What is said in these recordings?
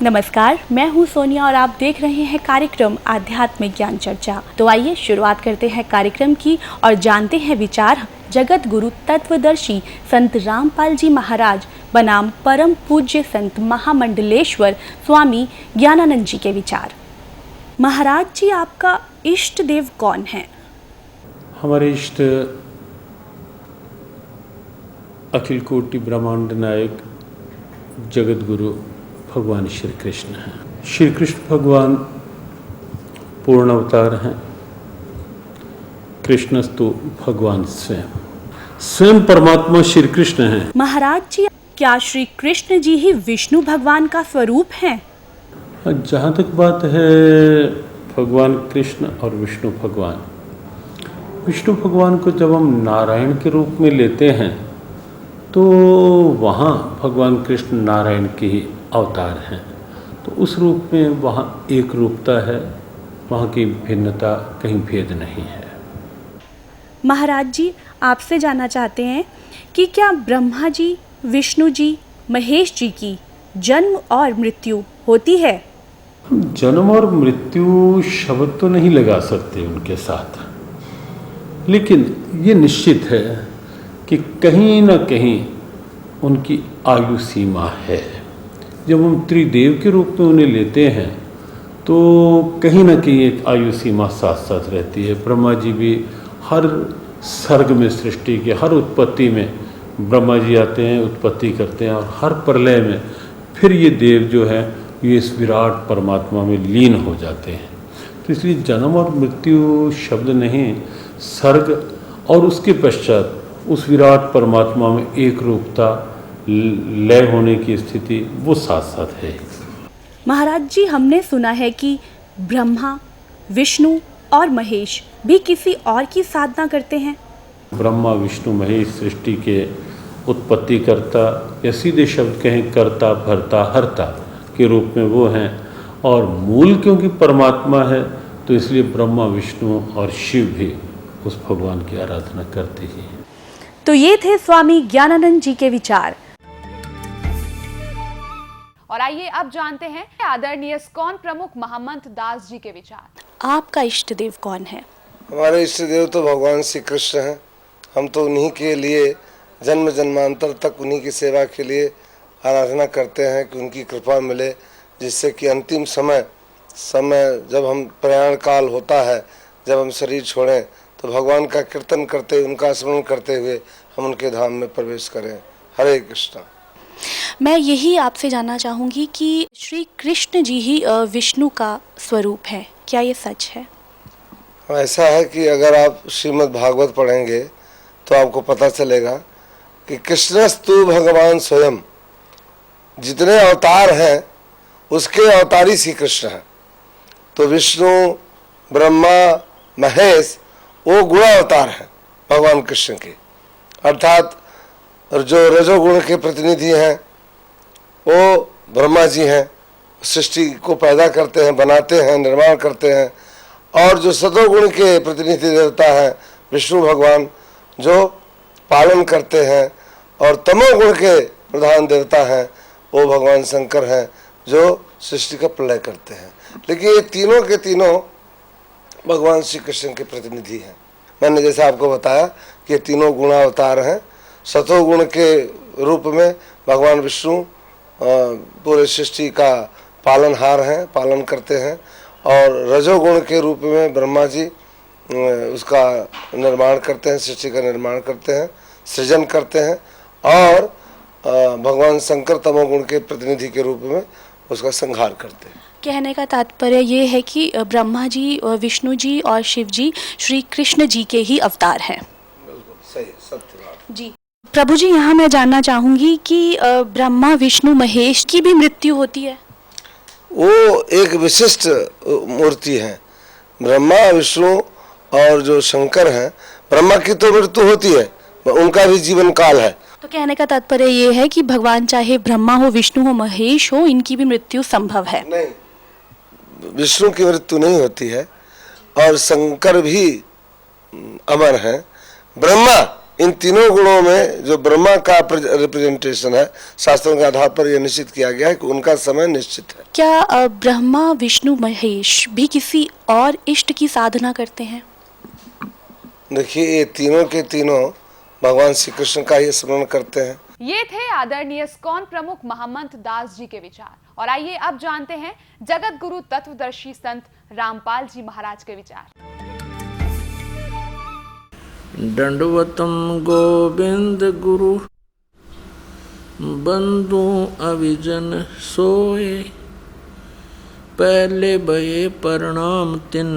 नमस्कार, मैं हूं सोनिया और आप देख रहे हैं कार्यक्रम आध्यात्मिक ज्ञान चर्चा। तो आइए शुरुआत करते हैं कार्यक्रम की और जानते हैं विचार जगत गुरु तत्वदर्शी संत रामपाल जी महाराज बनाम परम पूज्य संत महामंडलेश्वर स्वामी ज्ञानानंद जी के विचार। महाराज जी, आपका इष्ट देव कौन है? हमारे इष्ट अखिल कोटि ब्रह्मांड नायक जगत गुरु भगवान श्री कृष्ण हैं। श्री कृष्ण भगवान पूर्ण अवतार हैं। कृष्णस्तु भगवान स्वयं परमात्मा श्री कृष्ण हैं। महाराज जी, क्या श्री कृष्ण जी ही विष्णु भगवान का स्वरूप हैं? जहाँ तक बात है भगवान कृष्ण और विष्णु भगवान को जब हम नारायण के रूप में लेते हैं तो वहाँ भगवान कृष्ण नारायण के ही अवतार हैं। तो उस रूप में वहाँ एक रूपता है, वहाँ की भिन्नता कहीं भेद नहीं है। महाराज जी, आपसे जानना चाहते हैं कि क्या ब्रह्मा जी, विष्णु जी, महेश जी की जन्म और मृत्यु होती है? जन्म और मृत्यु शब्द तो नहीं लगा सकते उनके साथ, लेकिन ये निश्चित है कि कहीं ना कहीं उनकी आयु सीमा है। जब हम त्रिदेव के रूप में उन्हें लेते हैं तो कहीं ना कहीं एक आयु सीमा साथ साथ रहती है। ब्रह्मा जी भी हर सर्ग में, सृष्टि के हर उत्पत्ति में ब्रह्मा जी आते हैं, उत्पत्ति करते हैं, और हर प्रलय में फिर ये देव जो है ये इस विराट परमात्मा में लीन हो जाते हैं। तो इसलिए जन्म और मृत्यु शब्द नहीं, सर्ग और उसके पश्चात उस विराट परमात्मा में एक रूपता, लय होने की स्थिति वो साथ साथ है। महाराज जी, हमने सुना है कि ब्रह्मा, विष्णु और महेश भी किसी और की साधना करते हैं। ब्रह्मा, विष्णु, महेश सृष्टि के उत्पत्ति करता या सीधे शब्द कहें कर्ता, भरता, हरता के रूप में वो हैं, और मूल क्योंकि परमात्मा है तो इसलिए ब्रह्मा, विष्णु और शिव भी उस भगवान की आराधना करते ही हैं। तो ये थे स्वामी ज्ञानानंद जी के विचार। और आइए अब जानते हैं आदरणीय इस्कॉन प्रमुख महंत दास जी के विचार। आपका इष्ट देव कौन है? हमारे इष्ट देव तो भगवान श्री कृष्ण हैं। हम तो उन्हीं के लिए जन्म जन्मांतर तक उन्हीं की सेवा के लिए आराधना करते हैं कि उनकी कृपा मिले, जिससे कि अंतिम समय जब हम प्रयाण काल होता है, जब हम शरीर छोड़ें तो भगवान का कीर्तन करते, उनका स्मरण करते हुए हम उनके धाम में प्रवेश करें। हरे कृष्णा। मैं यही आपसे जानना चाहूँगी कि श्री कृष्ण जी ही विष्णु का स्वरूप है, क्या ये सच है? ऐसा है कि अगर आप श्रीमद् भागवत पढ़ेंगे तो आपको पता चलेगा कि कृष्णस्तु भगवान स्वयं, जितने अवतार हैं उसके अवतारी श्री कृष्ण हैं। तो विष्णु, ब्रह्मा, महेश वो गुण अवतार हैं भगवान कृष्ण के, अर्थात जो रजोगुण के प्रतिनिधि हैं वो ब्रह्मा जी हैं, सृष्टि को पैदा करते हैं, बनाते हैं, निर्माण करते हैं। और जो सतोगुण के प्रतिनिधि देवता हैं विष्णु भगवान, जो पालन करते हैं, और तमोगुण के प्रधान देवता हैं वो भगवान शंकर हैं, जो सृष्टि का प्रलय करते हैं। लेकिन ये तीनों के तीनों भगवान श्री कृष्ण के प्रतिनिधि हैं। मैंने जैसे आपको बताया कि ये तीनों गुणावतार हैं। सतोगुण के रूप में भगवान विष्णु पूरे सृष्टि का पालनहार हैं, पालन करते हैं, और रजोगुण के रूप में ब्रह्मा जी उसका निर्माण करते हैं, सृष्टि का निर्माण करते हैं, सृजन करते हैं, और भगवान शंकर तमोगुण के प्रतिनिधि के रूप में उसका संहार करते हैं। कहने का तात्पर्य ये है कि ब्रह्मा जी, विष्णु जी और शिव जी श्री कृष्ण जी के ही अवतार हैं। बिल्कुल सही, सत्य बात जी। प्रभु जी, यहाँ मैं जानना चाहूँगी कि ब्रह्मा, विष्णु, महेश की भी मृत्यु होती है? वो एक विशिष्ट मूर्ति है। ब्रह्मा, विष्णु और जो शंकर हैं, ब्रह्मा की तो मृत्यु होती है, उनका भी जीवन काल है। तो कहने का तात्पर्य ये है कि भगवान चाहे ब्रह्मा हो, विष्णु हो, महेश हो, इनकी भी मृत्यु संभव है? नहीं, विष्णु की मृत्यु नहीं होती है, और शंकर भी अमर हैं। ब्रह्मा इन तीनों गुणों में जो ब्रह्मा का रिप्रेजेंटेशन है, शास्त्रों के आधार पर यह निश्चित किया गया है कि उनका समय निश्चित है। क्या ब्रह्मा विष्णु महेश भी किसी और इष्ट की साधना करते हैं? देखिए, ये तीनों के तीनों भगवान श्री कृष्ण का ही स्मरण करते हैं। ये थे आदरणीय इस्कॉन प्रमुख महमंत दास जी के विचार। और आइए अब जानते हैं जगत गुरु तत्वदर्शी संत रामपाल जी महाराज के विचार। दंडवतम गोविंद गुरु बंधु अविजन सोए, पहले भये प्रणाम तिन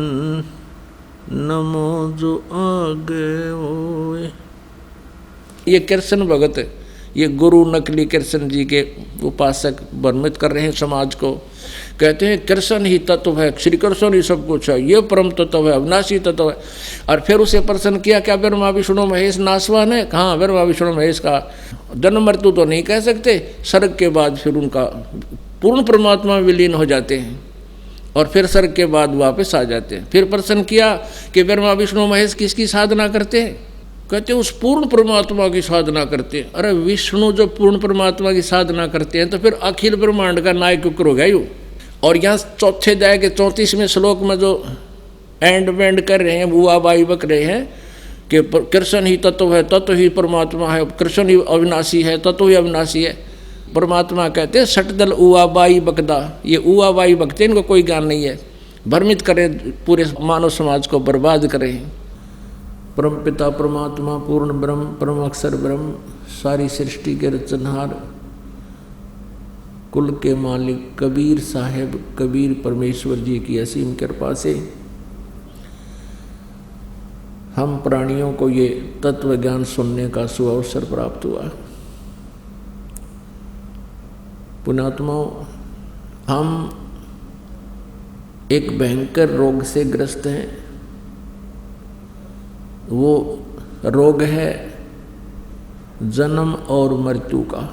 नमो जो आगे होए। ये कृष्ण भगत, ये गुरु नकली कृष्ण जी के उपासक भ्रमित कर रहे हैं समाज को। कहते हैं कृष्ण ही तत्व है, श्री कृष्ण ही सब कुछ है, ये परम तत्व है, अविनाशी तत्व है। और फिर उसे प्रश्न किया, क्या ब्रह्मा विष्णु महेश नासवान है? हाँ, ब्रह्मा विष्णु महेश का जन्म मृत्यु तो नहीं कह सकते, स्वर्ग के बाद फिर उनका पूर्ण परमात्मा में विलीन हो जाते हैं और फिर स्वर्ग के बाद वापस आ जाते हैं। फिर प्रश्न किया कि ब्रह्मा विष्णु महेश किसकी साधना करते हैं? कहते उस पूर्ण परमात्मा की साधना करते हैं। अरे विष्णु जो पूर्ण परमात्मा की साधना करते हैं तो फिर अखिल ब्रह्मांड का नायक हो गया यूँ। और यहाँ चौथे अध्याय के 34वें श्लोक में जो एंड वेंड कर रहे हैं, बुआ बाई बक रहे हैं कि कृष्ण ही तत्व है, तत्व ही परमात्मा है, कृष्ण ही अविनाशी है, तत्व ही अविनाशी है। परमात्मा कहते हैं सटदल उआ बाई बकदा, ये उआ बाई बकते इनको कोई ज्ञान नहीं है, भ्रमित करें, पूरे मानव समाज को बर्बाद करें। परम पिता परमात्मा पूर्ण ब्रह्म परम अक्षर ब्रह्म, सारी सृष्टि के रचनहार, कुल के मालिक कबीर साहेब कबीर परमेश्वर जी की असीम कृपा से हम प्राणियों को ये तत्व ज्ञान सुनने का सुअवसर प्राप्त हुआ। पुण्यात्माओं, हम एक भयंकर रोग से ग्रस्त हैं। वो रोग है जन्म और मृत्यु का।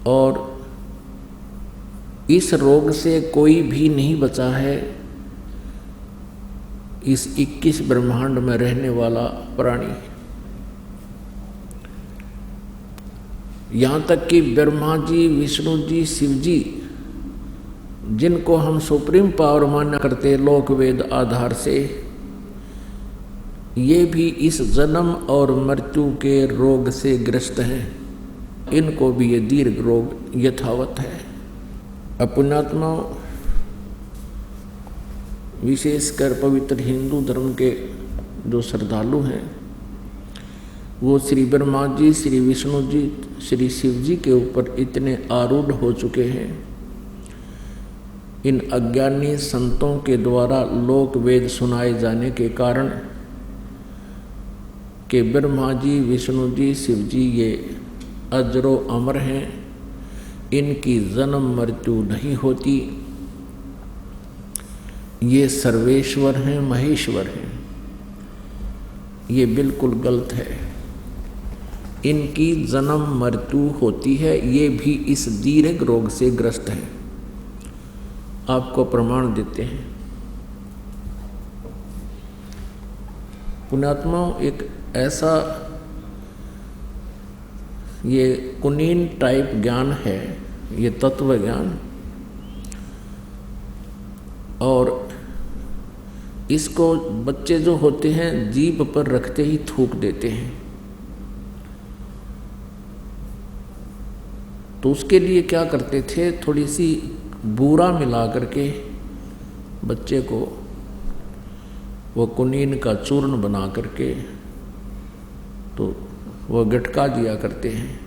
और इस रोग से कोई भी नहीं बचा है, इस 21 ब्रह्मांड में रहने वाला प्राणी। यहाँ तक कि ब्रह्मा जी, विष्णु जी, शिव जी, जिनको हम सुप्रीम पावर मान्य करते लोक वेद आधार से, ये भी इस जन्म और मृत्यु के रोग से ग्रस्त हैं। इनको भी ये दीर्घ रोग यथावत है। पुण्यात्माओं, विशेषकर पवित्र हिंदू धर्म के जो श्रद्धालु हैं वो श्री ब्रह्मा जी, श्री विष्णु जी, श्री शिव जी के ऊपर इतने आरूढ़ हो चुके हैं। इन अज्ञानी संतों के द्वारा लोक वेद सुनाए जाने के कारण कि ब्रह्मा जी, विष्णु जी, शिव जी ये अजरो अमर हैं, इनकी जन्म मृत्यु नहीं होती, ये सर्वेश्वर हैं, महेश्वर हैं। ये बिल्कुल गलत है। इनकी जन्म मृत्यु होती है, ये भी इस दीर्घ रोग से ग्रस्त हैं। आपको प्रमाण देते हैं। पुण्यात्माओं, एक ऐसा ये कुनीन टाइप ज्ञान है, ये तत्व ज्ञान, और इसको बच्चे जो होते हैं जीभ पर रखते ही थूक देते हैं। तो उसके लिए क्या करते थे, थोड़ी सी बूरा मिला करके बच्चे को वो कुनीन का चूर्ण बना करके तो वो गटका दिया करते हैं।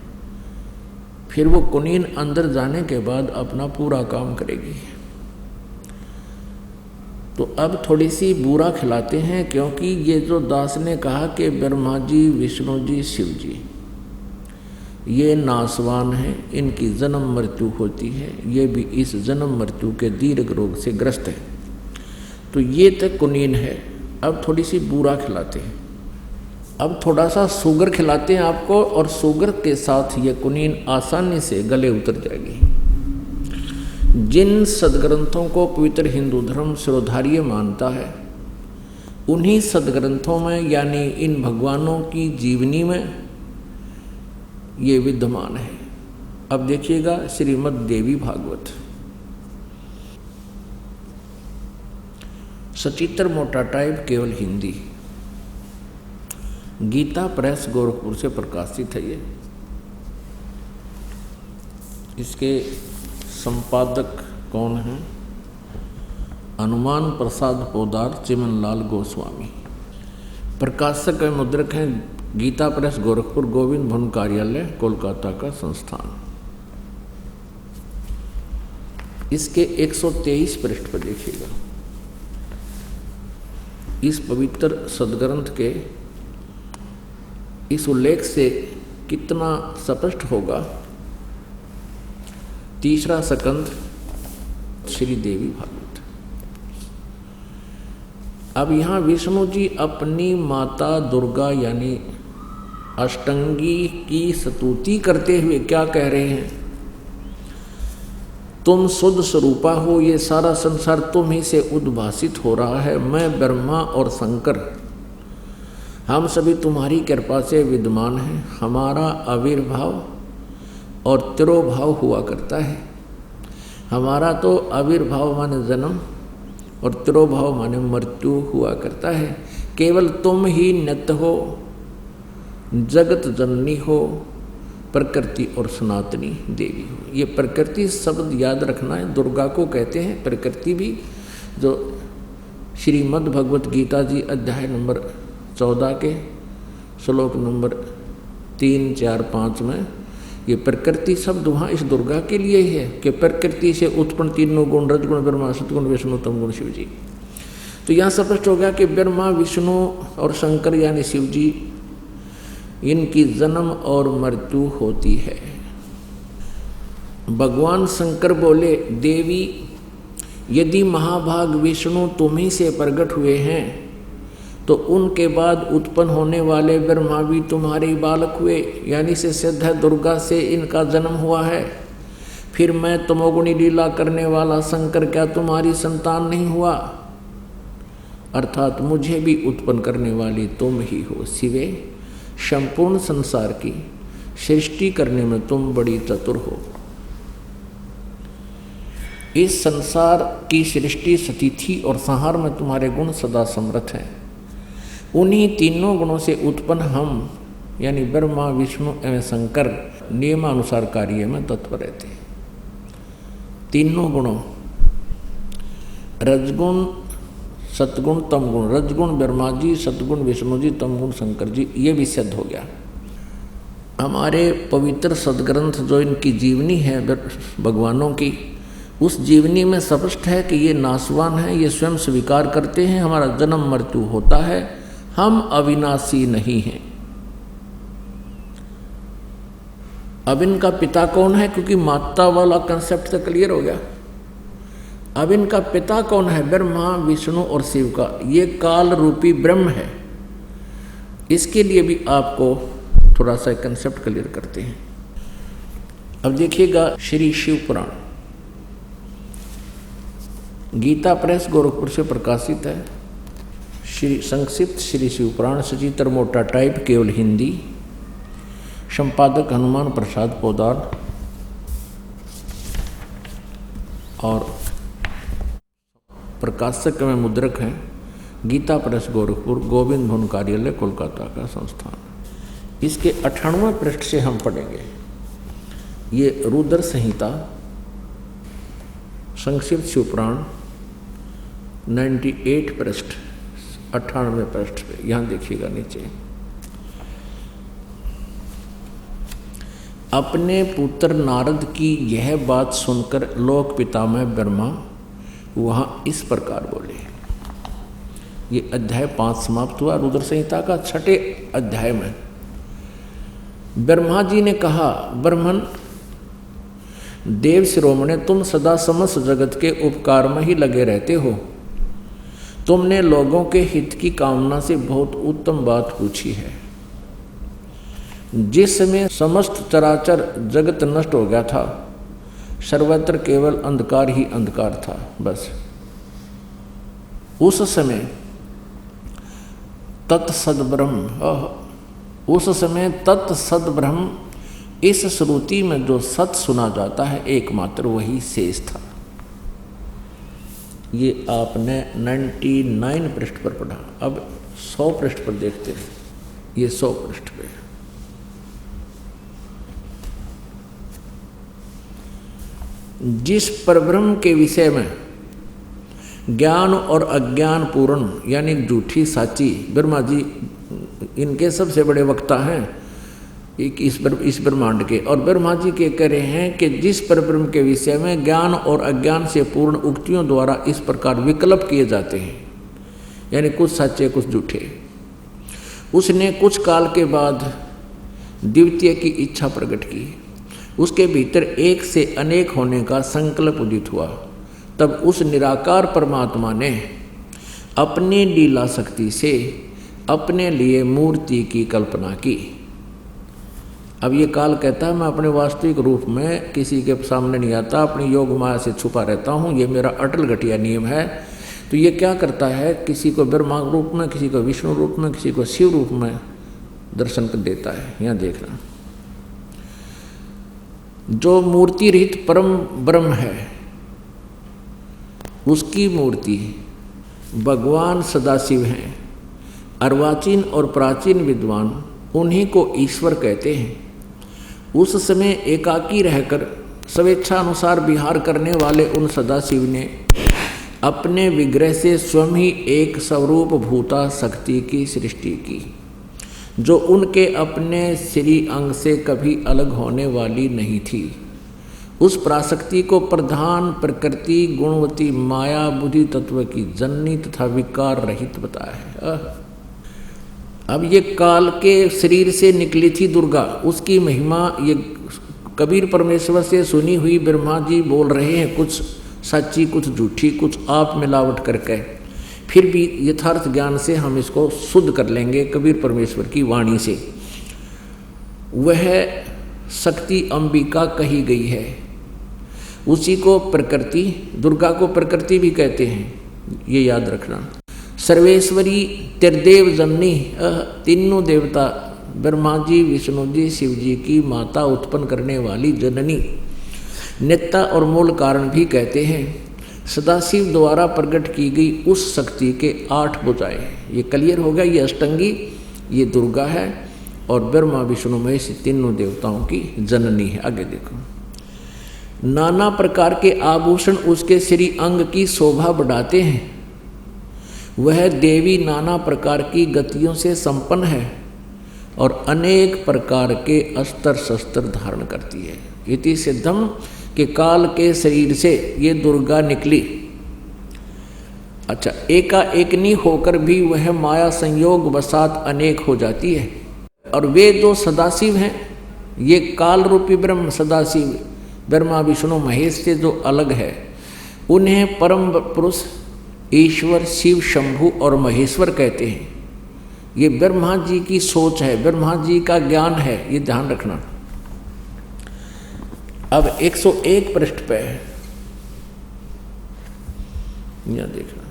फिर वो कुनीन अंदर जाने के बाद अपना पूरा काम करेगी। तो अब थोड़ी सी बूरा खिलाते हैं, क्योंकि ये जो दास ने कहा कि ब्रह्मा जी, विष्णु जी, शिव जी ये नासवान हैं, इनकी जन्म मृत्यु होती है, ये भी इस जन्म मृत्यु के दीर्घ रोग से ग्रस्त है। तो ये तक कुनीन है। अब थोड़ी सी बूरा खिलाते हैं, अब थोड़ा सा शुगर खिलाते हैं आपको, और शुगर के साथ ये कुनीन आसानी से गले उतर जाएगी। जिन सदग्रंथों को पवित्र हिंदू धर्म शिरोधार्य मानता है उन्हीं सदग्रंथों में यानी इन भगवानों की जीवनी में ये विद्यमान है। अब देखिएगा श्रीमद् देवी भागवत, सचित्र मोटा टाइप, केवल हिंदी, गीता प्रेस गोरखपुर से प्रकाशित है। ये इसके संपादक कौन हैं? हनुमान प्रसाद पोदार, चिमनलाल गोस्वामी। प्रकाशक एवं मुद्रक हैं गीता प्रेस गोरखपुर, गोविंद भवन कार्यालय, कोलकाता का संस्थान। इसके 123 पृष्ठ पर देखिएगा। इस पवित्र सदग्रंथ के इस उल्लेख से कितना स्पष्ट होगा। तीसरा स्कंद श्री देवी भागवत। अब यहाँ विष्णु जी अपनी माता दुर्गा यानी अष्टंगी की स्तुति करते हुए क्या कह रहे हैं? तुम शुद्ध स्वरूपा हो, ये सारा संसार तुम ही से उद्भासित हो रहा है। मैं ब्रह्मा और शंकर हम सभी तुम्हारी कृपा से विद्यमान हैं। हमारा आविर्भाव और तिरोभाव हुआ करता है। हमारा तो आविर्भाव माने जन्म और तिरोभाव माने मृत्यु हुआ करता है। केवल तुम ही नित्य हो, जगत जननी हो, प्रकृति और सनातनी देवी हो। ये प्रकृति शब्द याद रखना है, दुर्गा को कहते हैं प्रकृति भी। जो श्रीमद् भगवत गीता जी अध्याय नंबर 14 के श्लोक नंबर 3, 4, 5 में ये प्रकृति शब्द वहाँ इस दुर्गा के लिए ही है कि प्रकृति से उत्पन्न तीनों गुण, रजगुण ब्रह्मा, सतगुण विष्णु, तमगुण शिव जी। तो यहाँ स्पष्ट हो गया कि ब्रह्मा, विष्णु और शंकर यानी शिव जी, इनकी जन्म और मृत्यु होती है। भगवान शंकर बोले, देवी यदि महाभाग विष्णु तुम्ही से प्रकट हुए हैं तो उनके बाद उत्पन्न होने वाले ब्रह्मा भी तुम्हारे बालक हुए, यानी से सिद्ध है दुर्गा से इनका जन्म हुआ है। फिर मैं तमोगुणी लीला करने वाला शंकर क्या तुम्हारी संतान नहीं हुआ? अर्थात मुझे भी उत्पन्न करने वाली तुम ही हो। शिवे, संपूर्ण संसार की सृष्टि करने में तुम बड़ी चतुर हो। इस संसार की सृष्टि, स्थिति और संहार में तुम्हारे गुण सदा समर्थ हैं। उन्हीं तीनों गुणों से उत्पन्न हम यानी ब्रह्मा, विष्णु एवं शंकर नियमानुसार कार्य में तत्पर रहते हैं। तीनों गुणों रजगुण, सतगुण, तमगुण। रजगुण ब्रह्मा जी, सतगुण विष्णु जी, तमगुण शंकर जी, ये भी सिद्ध हो गया। हमारे पवित्र सदग्रंथ जो इनकी जीवनी है भगवानों की, उस जीवनी में स्पष्ट है कि ये नाशवान है, ये स्वयं स्वीकार करते हैं हमारा जन्म मृत्यु होता है, हम अविनाशी नहीं हैं। अब इनका पिता कौन है? क्योंकि माता वाला कंसेप्ट तो क्लियर हो गया। अब इनका पिता कौन है? ब्रह्मा, विष्णु और शिव का। ये काल रूपी ब्रह्म है। इसके लिए भी आपको थोड़ा सा कंसेप्ट क्लियर करते हैं। अब देखिएगा श्री शिव पुराण, गीता प्रेस गोरखपुर से प्रकाशित है। श्री संक्षिप्त श्री शिव पुराण, सचित्र मोटा टाइप, केवल हिंदी, संपादक हनुमान प्रसाद पोदार और प्रकाशक में मुद्रक हैं गीता प्रेस गोरखपुर, गोविंद भवन कार्यालय, कोलकाता का संस्थान। इसके 98वें पृष्ठ से हम पढ़ेंगे। ये रुद्र संहिता संक्षिप्त शिवपुराण 98 पृष्ठ, 98वें पृष्ठ पे, यहाँ देखिएगा नीचे। अपने पुत्र नारद की यह बात सुनकर लोक पितामह ब्रह्मा वहाँ इस प्रकार बोले। ये अध्याय 5 समाप्त हुआ रुद्र संहिता का। 6ठे अध्याय में ब्रह्मा जी ने कहा, ब्रह्मन देव शिरोमणे, तुम सदा समस्त जगत के उपकार में ही लगे रहते हो। तुमने लोगों के हित की कामना से बहुत उत्तम बात पूछी है। जिस समय समस्त चराचर जगत नष्ट हो गया था, सर्वत्र केवल अंधकार ही अंधकार था। बस उस समय तत्सद ब्रह्म, उस समय तत्सद ब्रह्म, इस श्रुति में जो सत सुना जाता है एकमात्र वही शेष था। ये आपने 99 पृष्ठ पर पढ़ा। अब 100 पृष्ठ पर देखते हैं। ये 100 पृष्ठ पे जिस परब्रह्म के विषय में ज्ञान और अज्ञान पूर्ण यानी झूठी साची, ब्रह्मा जी इनके सबसे बड़े वक्ता हैं इस ब्रह्मांड के, और ब्रह्मा जी के कह रहे हैं कि जिस परब्रह्म के विषय में ज्ञान और अज्ञान से पूर्ण उक्तियों द्वारा इस प्रकार विकल्प किए जाते हैं, यानी कुछ सच्चे कुछ झूठे, उसने कुछ काल के बाद द्वितीय की इच्छा प्रकट की। उसके भीतर एक से अनेक होने का संकल्प उदित हुआ। तब उस निराकार परमात्मा ने अपनी लीला शक्ति से अपने लिए मूर्ति की कल्पना की। अब ये काल कहता है मैं अपने वास्तविक रूप में किसी के सामने नहीं आता, अपनी योग माया से छुपा रहता हूँ, ये मेरा अटल घटिया नियम है। तो ये क्या करता है, किसी को ब्रह्मा रूप में, किसी को विष्णु रूप में, किसी को शिव रूप में दर्शन कर देता है। यहाँ देखना, जो मूर्ति रहित परम ब्रह्म है उसकी मूर्ति भगवान सदाशिव हैं। अर्वाचीन और प्राचीन विद्वान उन्हीं को ईश्वर कहते हैं। उस समय एकाकी रहकर स्वेच्छानुसार विहार करने वाले उन सदाशिव ने अपने विग्रह से स्वयं ही एक स्वरूप भूता शक्ति की सृष्टि की, जो उनके अपने श्री अंग से कभी अलग होने वाली नहीं थी। उस पराशक्ति को प्रधान प्रकृति गुणवती माया बुद्धि तत्व की जननी तथा विकार रहित बताया है। अब ये काल के शरीर से निकली थी दुर्गा, उसकी महिमा ये कबीर परमेश्वर से सुनी हुई ब्रह्मा जी बोल रहे हैं, कुछ सच्ची कुछ झूठी, कुछ आप मिलावट करके। फिर भी यथार्थ ज्ञान से हम इसको शुद्ध कर लेंगे कबीर परमेश्वर की वाणी से। वह शक्ति अंबिका कही गई है, उसी को प्रकृति, दुर्गा को प्रकृति भी कहते हैं, ये याद रखना। सर्वेश्वरी त्रिदेव जननी, तीनों देवता ब्रह्मा जी, विष्णु जी, शिव जी की माता, उत्पन्न करने वाली जननी, नेता और मूल कारण भी कहते हैं। सदाशिव द्वारा प्रकट की गई उस शक्ति के 8 भुजाएं, ये क्लियर हो गया। ये अष्टंगी, ये दुर्गा है, और ब्रह्मा विष्णु महेश तीनों देवताओं की जननी है। आगे देखो, नाना प्रकार के आभूषण उसके श्री अंग की शोभा बढ़ाते हैं। वह देवी नाना प्रकार की गतियों से संपन्न है और अनेक प्रकार के अस्त्र शस्त्र धारण करती है। इति सिद्धम के काल के शरीर से ये दुर्गा निकली। अच्छा, एकाएकनी होकर भी वह माया संयोग वसात अनेक हो जाती है। और वे जो सदाशिव हैं, ये काल रूपी ब्रह्म सदाशिव ब्रह्मा विष्णु महेश से जो अलग है, उन्हें परम पुरुष ईश्वर शिव शंभु और महेश्वर कहते हैं। ये ब्रह्मा जी की सोच है, ब्रह्मा जी का ज्ञान है, ये ध्यान रखना। अब 101 पृष्ठ पे यह देखना,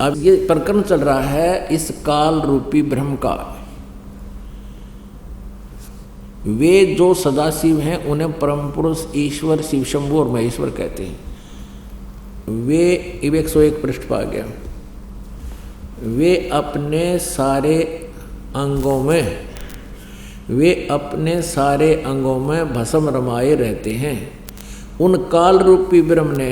अब ये प्रकरण चल रहा है इस काल रूपी ब्रह्म का। वे जो सदाशिव हैं उन्हें परम पुरुष ईश्वर शिव शंभु और महेश्वर कहते हैं। वे 101 पृष्ठ पर आ गया। वे अपने सारे अंगों में भस्म रमाए रहते हैं। उन काल रूपी ब्रह्म ने,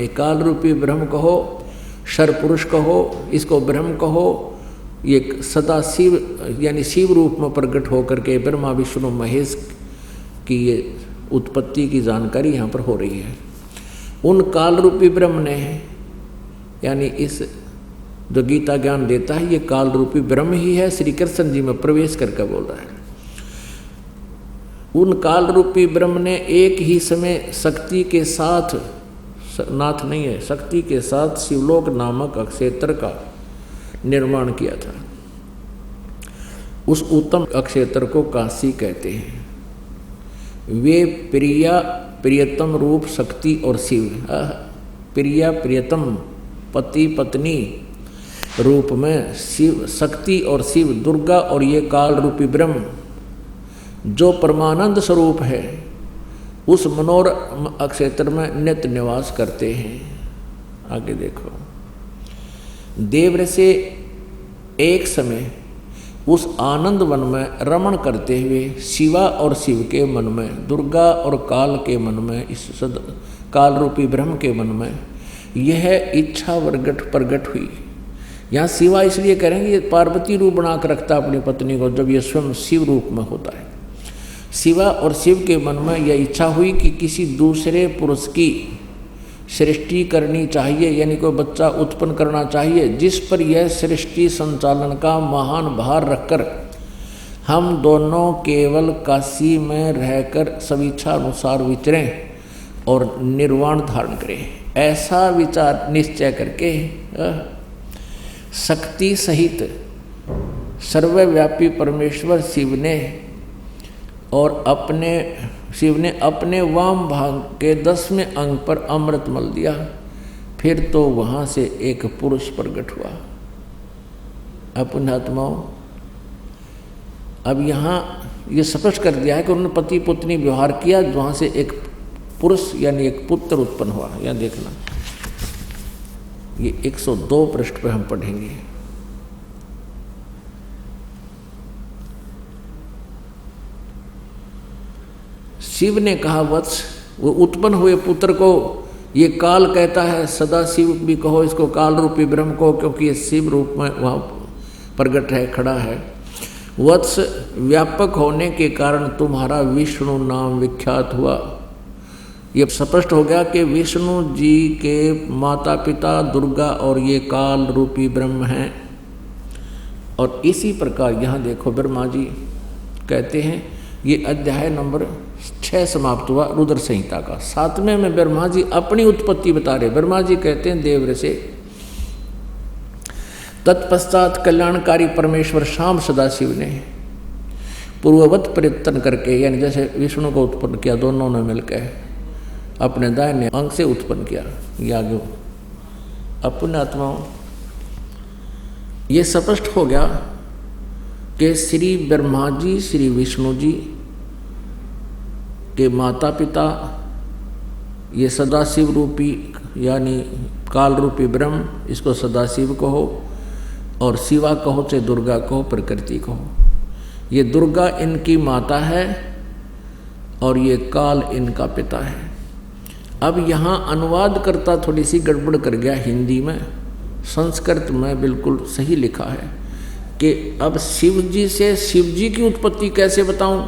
काल रूपी ब्रह्म कहो, शरपुरुष कहो, इसको ब्रह्म कहो, ये सदा शिव यानी शिव रूप में प्रकट होकर के ब्रह्मा विष्णु महेश की ये उत्पत्ति की जानकारी यहाँ पर हो रही है। उन काल रूपी ब्रह्म ने, यानी इस जो गीता ज्ञान देता है, ये काल रूपी ब्रह्म ही है। श्री कृष्ण जी में प्रवेश करके बोल रहा है। उन काल रूपी ब्रह्म ने एक ही समय शक्ति के साथ, नाथ नहीं है, शक्ति के साथ शिवलोक नामक अक्षेत्र का निर्माण किया था। उस उत्तम अक्षेत्र को काशी कहते हैं। वे प्रियतम रूप शक्ति और शिव, प्रियतम पति पत्नी रूप में शिव शक्ति और शिव दुर्गा और ये काल रूपी ब्रह्म जो परमानंद स्वरूप है उस मनोरम क्षेत्र में नित्य निवास करते हैं। आगे देखो, देव से एक समय उस आनंद वन में रमण करते हुए शिवा और शिव के मन में, दुर्गा और काल के मन में, इस काल रूपी ब्रह्म के मन में यह इच्छा प्रगट हुई। यहाँ शिवा इसलिए करेंगे ये पार्वती रूप बना कर रखता अपनी पत्नी को, जब ये स्वयं शिव रूप में होता है। शिवा और शिव के मन में यह इच्छा हुई कि किसी दूसरे पुरुष की सृष्टि करनी चाहिए, यानी कोई बच्चा उत्पन्न करना चाहिए जिस पर यह सृष्टि संचालन का महान भार रखकर हम दोनों केवल काशी में रहकर स्वेच्छा अनुसार विचरें और निर्वाण धारण करें। ऐसा विचार निश्चय करके शक्ति सहित सर्वव्यापी परमेश्वर शिव ने अपने वाम भाग के 10वें अंग पर अमृत मल दिया। फिर तो वहाँ से एक पुरुष प्रकट हुआ। पुण्यात्माओं, अब यहाँ ये स्पष्ट कर दिया है कि उन्होंने पति पत्नी व्यवहार किया, वहाँ से एक पुरुष यानी एक पुत्र उत्पन्न हुआ। यहाँ देखना, ये 102 पृष्ठ पर हम पढ़ेंगे। शिव ने कहा, वत्स, वो उत्पन्न हुए पुत्र को ये काल कहता है, सदा शिव भी कहो इसको, काल रूपी ब्रह्म को, क्योंकि ये शिव रूप में वहाँ प्रगट है, खड़ा है। वत्स, व्यापक होने के कारण तुम्हारा विष्णु नाम विख्यात हुआ। ये स्पष्ट हो गया कि विष्णु जी के माता पिता दुर्गा और ये काल रूपी ब्रह्म हैं। और इसी प्रकार यहाँ देखो, ब्रह्मा जी कहते हैं, ये अध्याय नंबर 6 समाप्त हुआ रुद्र संहिता का। 7वें में ब्रह्मा जी अपनी उत्पत्ति बता रहे। ब्रह्मा जी कहते हैं देव से, तत्पश्चात कल्याणकारी परमेश्वर शाम सदाशिव ने पूर्ववत परिवर्तन करके, यानी जैसे विष्णु को उत्पन्न किया दोनों ने मिलकर, अपने दाहिने अंग से उत्पन्न किया। ये आगे अपने आत्माओं, ये स्पष्ट हो गया कि श्री ब्रह्मा जी श्री विष्णु जी के माता पिता ये सदाशिव रूपी यानी काल रूपी ब्रह्म, इसको सदाशिव कहो, और शिवा कहो चाहे दुर्गा कहो, प्रकृति कहो। ये दुर्गा इनकी माता है और ये काल इनका पिता है। अब यहाँ अनुवाद करता थोड़ी सी गड़बड़ कर गया हिंदी में, संस्कृत में बिल्कुल सही लिखा है कि अब शिव जी से शिव जी की उत्पत्ति कैसे बताऊं,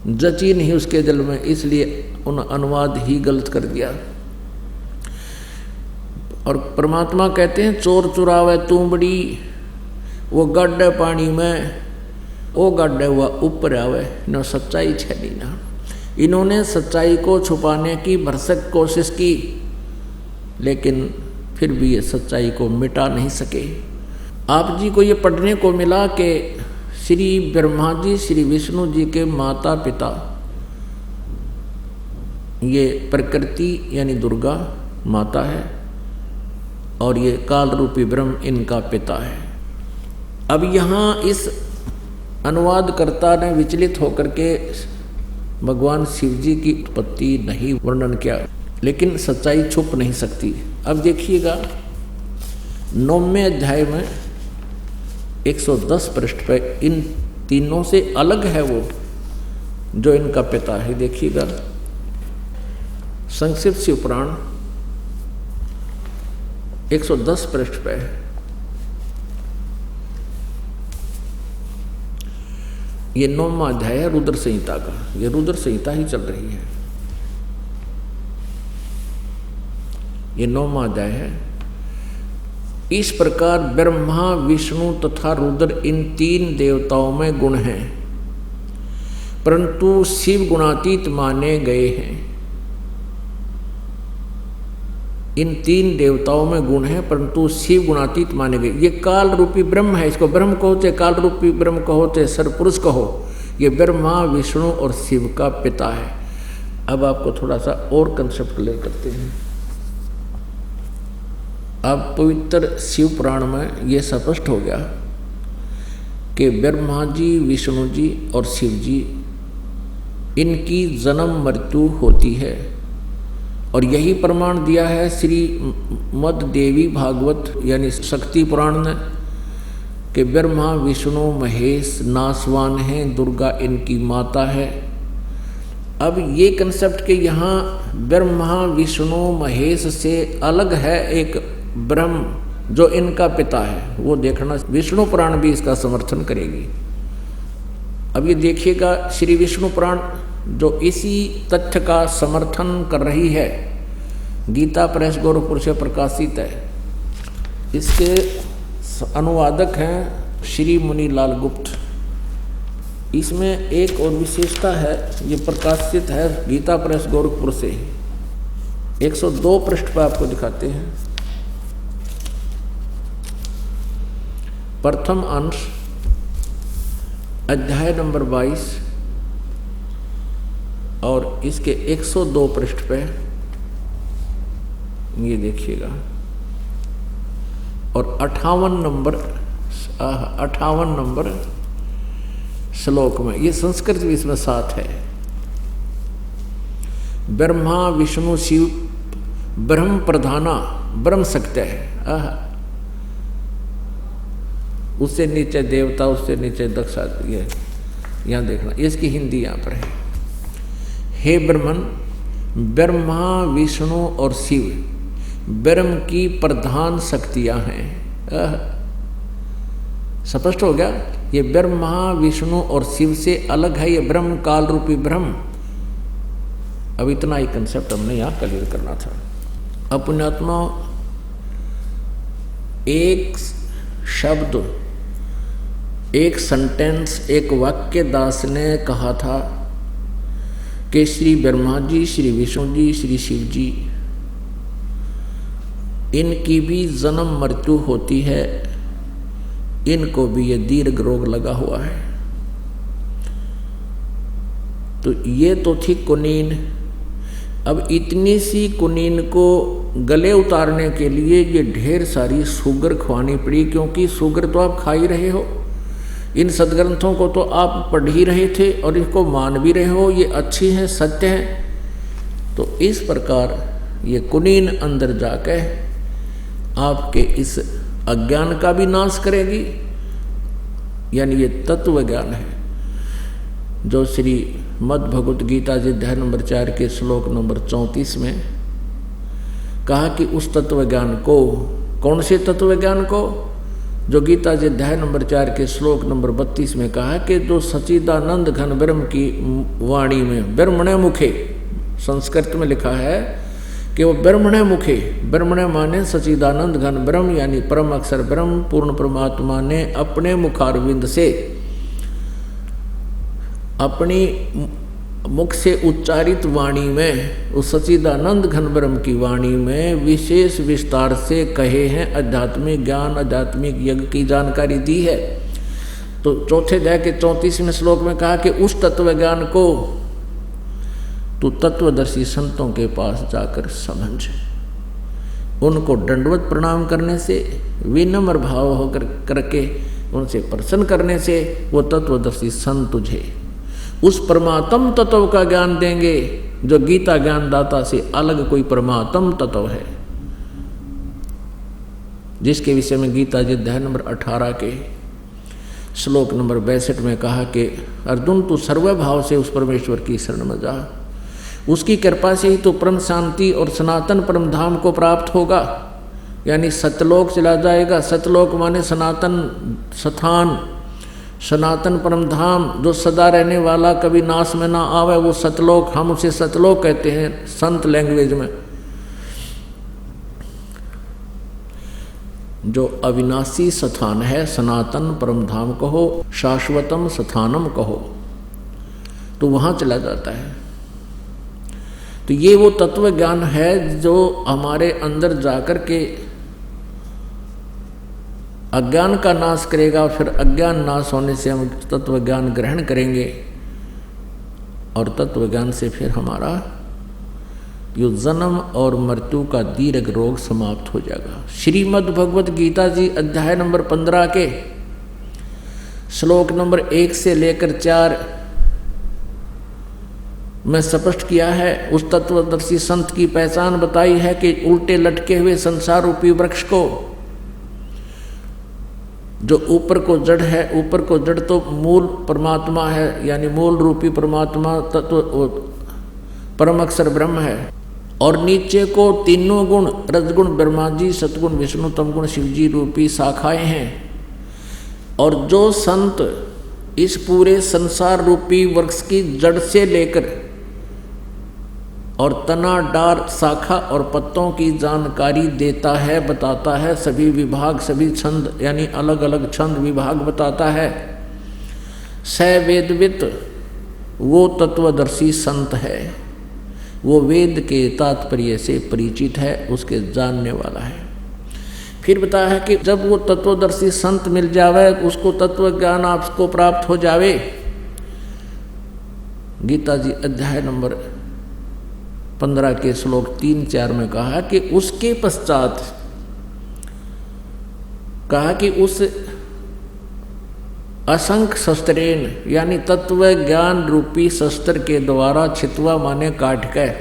जची नहीं उसके दिल में, इसलिए उन अनुवाद ही गलत कर दिया। और परमात्मा कहते हैं, चोर चुरावे तूंबड़ी, वो गड्ढे पानी में, वो गड्ढे हुआ ऊपर आवे, न सच्चाई छेड़ी ना। इन्होंने सच्चाई को छुपाने की भरसक कोशिश की, लेकिन फिर भी ये सच्चाई को मिटा नहीं सके। आप जी को ये पढ़ने को मिला कि श्री ब्रह्मा जी श्री विष्णु जी के माता पिता ये प्रकृति यानी दुर्गा माता है और ये काल रूपी ब्रह्म इनका पिता है। अब यहाँ इस अनुवादकर्ता ने विचलित होकर के भगवान शिव जी की उत्पत्ति नहीं वर्णन किया, लेकिन सच्चाई छुप नहीं सकती। अब देखिएगा 9वें अध्याय में 110 पृष्ठ पर इन तीनों से अलग है वो जो इनका पिता है। देखिएगा, संक्षिप्त शिव पुराण 110 पृष्ठ पे ये 9वां अध्याय है रुद्र संहिता का। ये रुद्र संहिता ही चल रही है, ये 9वां अध्याय है। इस प्रकार ब्रह्मा विष्णु तथा रुद्र इन 3 देवताओं में गुण हैं, परंतु शिव गुणातीत माने गए हैं। इन 3 देवताओं में गुण है परंतु शिव गुणातीत माने गए। ये काल रूपी ब्रह्म है, इसको ब्रह्म कहो चाहे काल रूपी ब्रह्म कहो चाहे सरपुरुष कहो, ये ब्रह्मा विष्णु और शिव का पिता है। अब आपको थोड़ा सा और कंसेप्ट क्लियर करते हैं। अब पवित्र शिव पुराण में ये स्पष्ट हो गया कि ब्रह्मा जी, विष्णु जी और शिव जी, इनकी जन्म मृत्यु होती है। और यही प्रमाण दिया है श्री मद देवी भागवत यानी शक्ति पुराण ने कि ब्रह्मा विष्णु महेश नासवान हैं, दुर्गा इनकी माता है। अब ये कंसेप्ट कि यहाँ ब्रह्मा विष्णु महेश से अलग है एक ब्रह्म जो इनका पिता है, वो देखना विष्णु पुराण भी इसका समर्थन करेगी। अब ये देखिएगा श्री विष्णु पुराण जो इसी तथ्य का समर्थन कर रही है, गीता प्रेस गोरखपुर से प्रकाशित है। इसके अनुवादक हैं श्री मुनीलाल गुप्त। इसमें एक और विशेषता है, ये प्रकाशित है गीता प्रेस गोरखपुर से। 102 पृष्ठ पर आपको दिखाते हैं। प्रथम अंश अध्याय नंबर 22 और इसके 102 पृष्ठ पे ये देखिएगा। और 58 नंबर श्लोक में ये संस्कृत भी इसमें साथ है। ब्रह्मा विष्णु शिव ब्रह्म प्रधाना ब्रह्म सत्य है। उससे नीचे देवता, उससे नीचे दक्ष। ये यहाँ देखना, इसकी हिंदी यहाँ पर है। हे ब्रह्मन, ब्रह्मा विष्णु और शिव ब्रह्म की प्रधान शक्तियां हैं। स्पष्ट हो गया, ये ब्रह्मा विष्णु और शिव से अलग है, ये ब्रह्म काल रूपी ब्रह्म। अब इतना ही कंसेप्ट हमने यहाँ क्लियर करना था। अब पुण्यात्मा, एक शब्द, एक सेंटेंस, एक वाक्य दास ने कहा था कि श्री ब्रह्मा जी, श्री विष्णु जी, श्री शिव जी, इनकी भी जन्म मृत्यु होती है, इनको भी ये दीर्घ रोग लगा हुआ है। तो ये तो थी कुनीन। अब इतनी सी कुनीन को गले उतारने के लिए ये ढेर सारी शुगर खुआनी पड़ी, क्योंकि शुगर तो आप खा ही रहे हो, इन सदग्रंथों को तो आप पढ़ ही रहे थे और इसको मान भी रहे हो, ये अच्छी हैं, सत्य हैं। तो इस प्रकार ये कुनीन अंदर जाके आपके इस अज्ञान का भी नाश करेगी। यानी ये तत्व ज्ञान है जो श्री मद् भगवत गीता जी अध्याय नंबर 4 के श्लोक नंबर 34 में कहा कि उस तत्व ज्ञान को, कौन से तत्व ज्ञान को, जो गीता जी अध्याय नंबर 4 के श्लोक नंबर 32 में कहा कि जो सच्चिदानंद घन ब्रह्म की वाणी में, ब्रह्मणे मुखे, संस्कृत में लिखा है कि वो ब्रह्मणे मुखे, ब्रह्मणे माने सच्चिदानंद घन ब्रह्म यानी परम अक्षर ब्रह्म पूर्ण परमात्मा ने अपने मुखारविंद से, अपनी मुख से उच्चारित वाणी में, उस सच्चिदानंद घन ब्रह्म की वाणी में विशेष विस्तार से कहे हैं, आध्यात्मिक ज्ञान, आध्यात्मिक यज्ञ की जानकारी दी है। तो चौथे अध्याय के 34वें श्लोक में कहा कि उस तत्व ज्ञान को तू तत्वदर्शी संतों के पास जाकर समझ। उनको दंडवत प्रणाम करने से, विनम्र भाव होकर करके उनसे प्रसन्न करने से वो तत्वदर्शी संत तुझे उस परमात्म तत्व का ज्ञान देंगे जो गीता ज्ञानदाता से अलग कोई परमात्म तत्व है, जिसके विषय में गीता जी अध्याय नंबर 18 के श्लोक नंबर 62 में कहा कि अर्जुन तू सर्वभाव से उस परमेश्वर की शरण में जा, उसकी कृपा से ही तो परम शांति और सनातन परम धाम को प्राप्त होगा, यानी सतलोक चला जाएगा। सतलोक माने सनातन स्थान, सनातन परम धाम जो सदा रहने वाला, कभी नाश में ना आवे, वो सतलोक, हम उसे सतलोक कहते हैं संत लैंग्वेज में। जो अविनाशी स्थान है, सनातन परम धाम कहो, शाश्वतम स्थानम कहो, तो वहाँ चला जाता है। तो ये वो तत्व ज्ञान है जो हमारे अंदर जाकर के अज्ञान का नाश करेगा, फिर अज्ञान नाश होने से हम तत्व ज्ञान ग्रहण करेंगे और तत्व ज्ञान से फिर हमारा यो जन्म और मृत्यु का दीर्घ रोग समाप्त हो जाएगा। श्रीमद् भगवत गीता जी अध्याय नंबर 15 के श्लोक नंबर 1 से लेकर 4 में स्पष्ट किया है। उस तत्वदर्शी संत की पहचान बताई है कि उल्टे लटके हुए संसार रूपी वृक्ष को, जो ऊपर को जड़ है, ऊपर को जड़ तो मूल परमात्मा है, यानी मूल रूपी परमात्मा तत्व परम अक्षर ब्रह्म है, और नीचे को तीनों गुण रजगुण ब्रह्मा जी, सतगुण विष्णु, तमगुण शिव जी रूपी शाखाएं हैं। और जो संत इस पूरे संसार रूपी वृक्ष की जड़ से लेकर और तना, डार, शाखा और पत्तों की जानकारी देता है, बताता है, सभी विभाग, सभी छंद यानी अलग अलग छंद विभाग बताता है, स वेदवित वो तत्वदर्शी संत है। वो वेद के तात्पर्य से परिचित है, उसके जानने वाला है। फिर बताया है कि जब वो तत्वदर्शी संत मिल जावे, उसको तत्व ज्ञान आपको प्राप्त हो जावे। गीता जी अध्याय नंबर 15 के श्लोक 3-4 में कहा कि उसके पश्चात कहा कि उस असंख्य शस्त्रेन यानी तत्व ज्ञान रूपी शस्त्र के द्वारा छितवा माने काट कर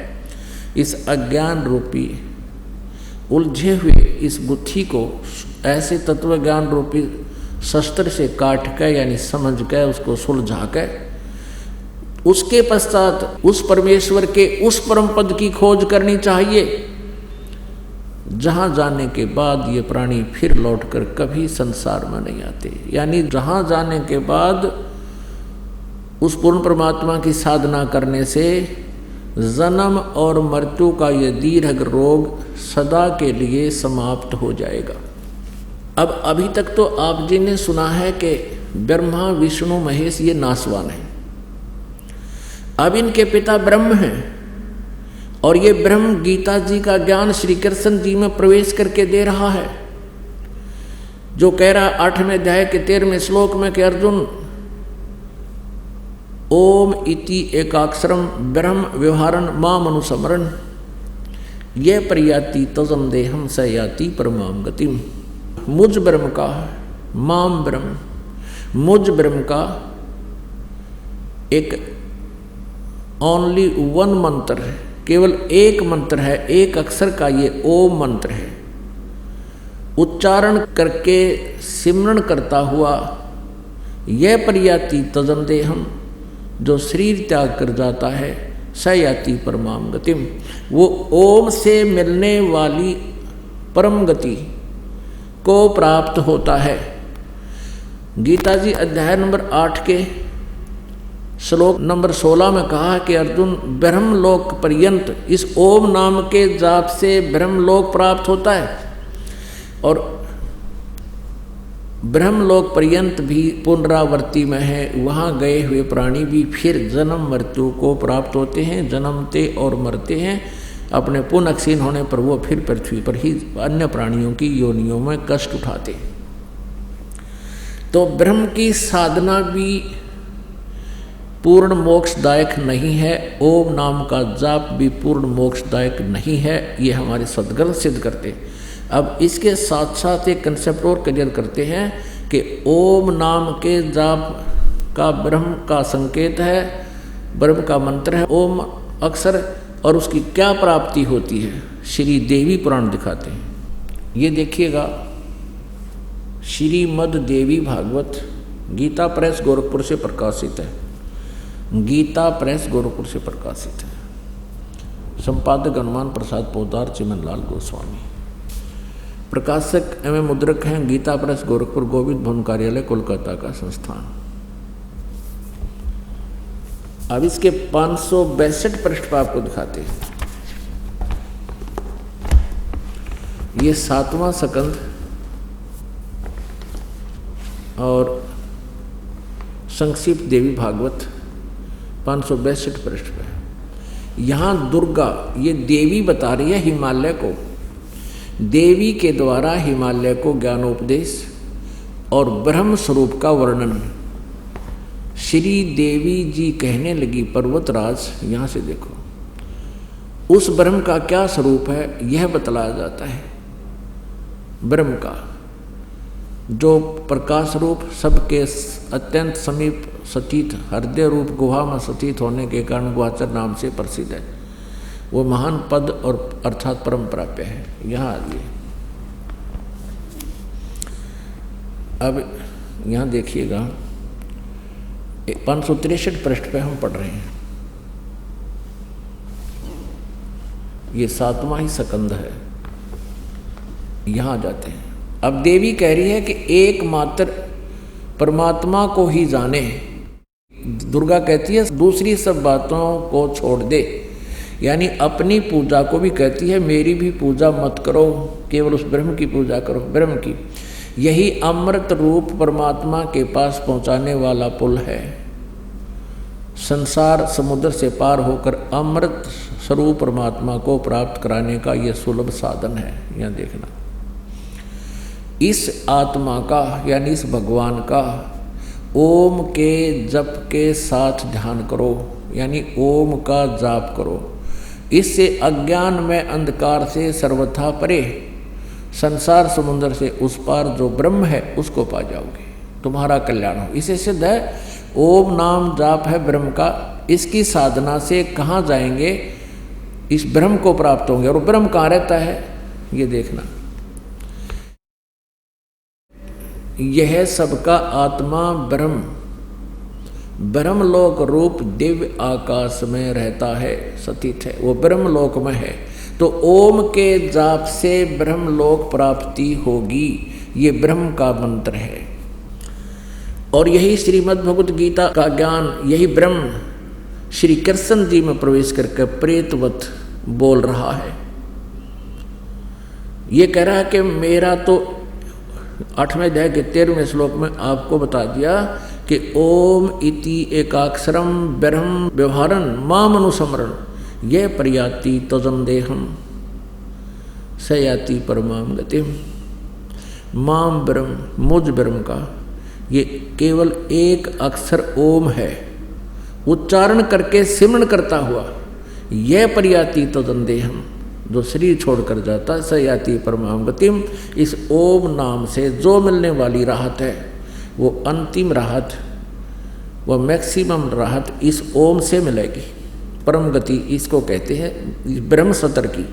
इस अज्ञान रूपी उलझे हुए इस बुद्धि को ऐसे तत्व ज्ञान रूपी शस्त्र से काट कर यानी समझ कर उसको सुलझा कर उसके पश्चात उस परमेश्वर के उस परम पद की खोज करनी चाहिए, जहाँ जाने के बाद ये प्राणी फिर लौटकर कभी संसार में नहीं आते। यानी जहाँ जाने के बाद उस पूर्ण परमात्मा की साधना करने से जन्म और मृत्यु का ये दीर्घ रोग सदा के लिए समाप्त हो जाएगा। अब अभी तक तो आप जी ने सुना है कि ब्रह्मा विष्णु महेश ये नासवान हैं। अब इनके पिता ब्रह्म हैं और ये ब्रह्म गीता जी का ज्ञान श्री कृष्ण जी में प्रवेश करके दे रहा है, जो कह रहा 8वें अध्याय के 13वें श्लोक में कि अर्जुन ओम इति एकाक्षरम ब्रह्म व्यवहारन माम अनुसमरन ये प्रयाति तजम देहम स याति परमाम गतिम। मुझ ब्रह्म का, माम ब्रह्म, मुझ ब्रह्म का एक ओनली वन मंत्र है, केवल एक मंत्र है, एक अक्षर का ये ओम मंत्र है। उच्चारण करके सिमरण करता हुआ यह प्रयाति तजम देहम, जो शरीर त्याग कर जाता है, स याति परमाम गतिम, वो ओम से मिलने वाली परम गति को प्राप्त होता है। गीता जी अध्याय नंबर 8 के श्लोक नंबर 16 में कहा कि अर्जुन ब्रह्मलोक पर्यंत इस ओम नाम के जाप से ब्रह्मलोक प्राप्त होता है, और ब्रह्मलोक पर्यंत भी पुनरावर्ती में है। वहाँ गए हुए प्राणी भी फिर जन्म मृत्यु को प्राप्त होते हैं, जन्मते और मरते हैं। अपने पुनः क्षीण होने पर वो फिर पृथ्वी पर ही अन्य प्राणियों की योनियों में कष्ट उठाते हैं। तो ब्रह्म की साधना भी पूर्ण मोक्षदायक नहीं है, ओम नाम का जाप भी पूर्ण मोक्षदायक नहीं है, ये हमारे सदग्रंथ सिद्ध करते हैं। अब इसके साथ साथ एक कंसेप्ट और क्लियर करते हैं कि ओम नाम के जाप का ब्रह्म का संकेत है, ब्रह्म का मंत्र है ओम अक्षर, और उसकी क्या प्राप्ति होती है श्री देवी पुराण दिखाते हैं। ये देखिएगा श्रीमद् देवी भागवत गीता प्रेस गोरखपुर से प्रकाशित है, गीता प्रेस गोरखपुर से प्रकाशित है। संपादक हनुमान प्रसाद पोदार, चिमनलाल गोस्वामी। प्रकाशक एवं मुद्रक हैं गीता प्रेस गोरखपुर, गोविंद भवन कार्यालय कोलकाता का संस्थान। अब इसके 562 पृष्ठ पर आपको दिखाते हैं। ये 7वां स्कंद और संक्षिप्त देवी भागवत 562 पृष्ठ पे। यहाँ दुर्गा ये देवी बता रही है हिमालय को, देवी के द्वारा हिमालय को ज्ञानोपदेश और ब्रह्म स्वरूप का वर्णन। श्री देवी जी कहने लगी पर्वतराज, यहाँ से देखो, उस ब्रह्म का क्या स्वरूप है यह बतलाया जाता है। ब्रह्म का जो प्रकाश रूप सबके अत्यंत समीप सचित हृदय रूप गुहा में सचित होने के कारण गुहाचर नाम से प्रसिद्ध है, वो महान पद और अर्थात परम प्राप्य है। यहाँ आइए, अब यहाँ देखिएगा 563 पृष्ठ पे हम पढ़ रहे हैं। ये 7वां ही स्कंद है। यहाँ जाते हैं। अब देवी कह रही है कि एकमात्र परमात्मा को ही जाने। दुर्गा कहती है दूसरी सब बातों को छोड़ दे, यानी अपनी पूजा को भी कहती है मेरी भी पूजा मत करो, केवल उस ब्रह्म की पूजा करो, ब्रह्म की। यही अमृत रूप परमात्मा के पास पहुंचाने वाला पुल है। संसार समुद्र से पार होकर अमृत स्वरूप परमात्मा को प्राप्त कराने का यह सुलभ साधन है। यहाँ देखना, इस आत्मा का यानी इस भगवान का ओम के जप के साथ ध्यान करो, यानी ओम का जाप करो। इससे अज्ञान में अंधकार से सर्वथा परे संसार समुद्र से उस पार जो ब्रह्म है उसको पा जाओगे, तुम्हारा कल्याण हो। इसे सिद्ध है ओम नाम जाप है ब्रह्म का। इसकी साधना से कहाँ जाएंगे? इस ब्रह्म को प्राप्त होंगे। और ब्रह्म कहाँ रहता है ये देखना, यह सबका आत्मा ब्रह्म ब्रह्मलोक रूप दिव्य आकाश में रहता है, सतीत है, वो ब्रह्मलोक में है। तो ओम के जाप से ब्रह्मलोक प्राप्ति होगी, ये ब्रह्म का मंत्र है। और यही श्रीमद् भगवत गीता का ज्ञान, यही ब्रह्म श्री कृष्ण जी में प्रवेश करके प्रेतवत बोल रहा है। ये कह रहा है कि मेरा तो 8वें अध्याय के 13वें श्लोक में आपको बता दिया कि ओम इति एकाक्षरम ब्रह्म व्यवहारन माम अनुसमरण ये प्रयाति तजम देहम सयाति परमाम गतिम। माम ब्रह्म मुझ ब्रह्म का ये केवल एक अक्षर ओम है, उच्चारण करके सिमरण करता हुआ यह प्रयाति तजम देहम, जो शरीर छोड़कर जाता है, सयाति परमाम गतिम। इस ओम नाम से जो मिलने वाली राहत है वो अंतिम राहत, वो मैक्सिमम राहत इस ओम से मिलेगी। परम गति इसको कहते हैं ब्रह्म सतर की।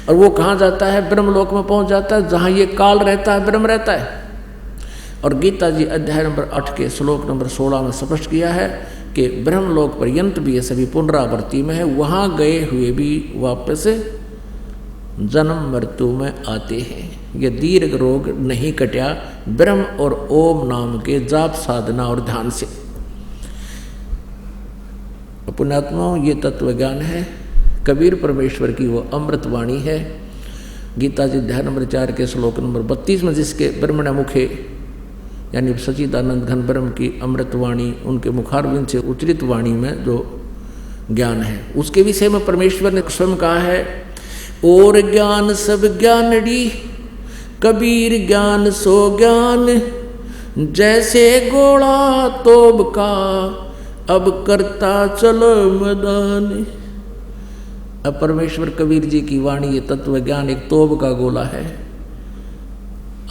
और वो कहाँ जाता है? ब्रह्मलोक में पहुँच जाता है, जहाँ ये काल रहता है ब्रह्म रहता है। और गीता जी अध्याय नंबर 8 के श्लोक नंबर 16 में स्पष्ट किया है कि ब्रह्मलोक पर्यंत भी ये सभी पुनरावृत्ति में है, वहाँ गए हुए भी वापस जन्म मृत्यु में आते हैं। ये दीर्घ रोग नहीं कटा ब्रह्म और ओम नाम के जाप साधना और ध्यान से। पुण्यात्माओं, ये तत्व ज्ञान है, कबीर परमेश्वर की वो अमृत वाणी है। गीता जी अध्याय नंबर 4 के श्लोक नंबर 32 में जिसके ब्रह्मण मुखे यानी सच्चिदानंद घन ब्रह्म की अमृत वाणी, उनके मुखारविंद से उच्चरित वाणी में जो ज्ञान है, उसके विषय में परमेश्वर ने स्वयं कहा है, और ज्ञान सब ज्ञानड़ी कबीर ज्ञान सो ज्ञान, जैसे गोला तोब का अब करता चलो मैदान। अब परमेश्वर कबीर जी की वाणी, ये तत्व ज्ञान एक तोब का गोला है।